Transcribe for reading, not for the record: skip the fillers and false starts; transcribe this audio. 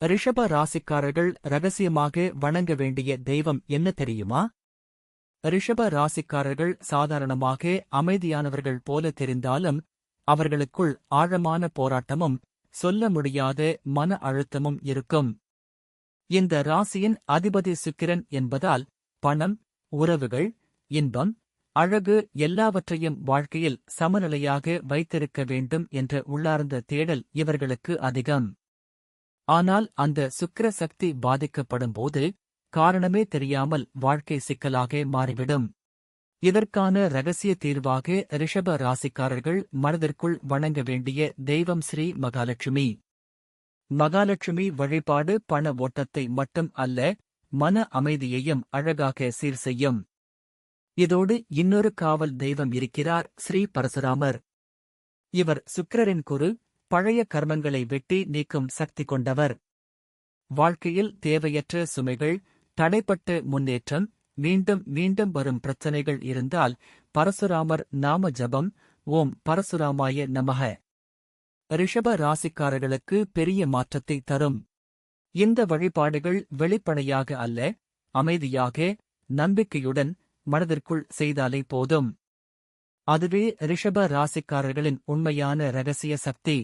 ரிஷப ராசிக்காரர்கள் ரகசியமாக வணங்க வேண்டிய தெய்வம் என்ன தெரியுமா? ரிஷப ராசிக்காரர்கள் சாதாரணமாக அமைதியானவர்கள் போல தெரிந்தாலும் அவர்களுக்குள் ஆழமான போராட்டமும் சொல்ல முடியாத மன அழுத்தமும் இருக்கும். இந்த ராசியின் அதிபதி சுக்கிரன் என்பதால் பணம், உறவுகள், இன்பம், அழகு எல்லாவற்றையும் வாழ்க்கையில் சமநிலையாக வைத்திருக்க வேண்டும் என்ற உள்ளார்ந்த தேடல் இவர்களுக்கு அதிகம். ஆனால் அந்த சுக்கிர சக்தி பாதிக்கப்படும்போது காரணமே தெரியாமல் வாழ்க்கை சிக்கலாக மாறிவிடும். இதற்கான ரகசிய தீர்வாக ரிஷப ராசிக்காரர்கள் மனதிற்குள் வணங்க வேண்டிய தெய்வம் ஸ்ரீ மகாலட்சுமி. மகாலட்சுமி வழிபாடு பண ஓட்டத்தை மட்டும் அல்ல, மன அமைதியையும் அழகாக சீர் செய்யும். இதோடு இன்னொரு காவல் தெய்வம் இருக்கிறார், ஸ்ரீ பரசுராமர். இவர் சுக்கிரரின் குரு, பழைய கர்மங்களை வெட்டி நீக்கும் சக்தி கொண்டவர். வாழ்க்கையில் தேவையற்ற சுமைகள், தடைப்பட்ட முன்னேற்றம், மீண்டும் மீண்டும் வரும் பிரச்சனைகள் இருந்தால் பரசுராமர் நாம ஜபம் ஓம் பரசுராமாய நமக ரிஷப ராசிக்காரர்களுக்கு பெரிய மாற்றத்தை தரும். இந்த வழிபாடுகள் வெளிப்படையாக அல்ல, அமைதியாக, நம்பிக்கையுடன் மனதிற்குள் செய்தாலே போதும். அதுவே ரிஷப ராசிக்காரர்களின் உண்மையான இரகசிய சக்தி.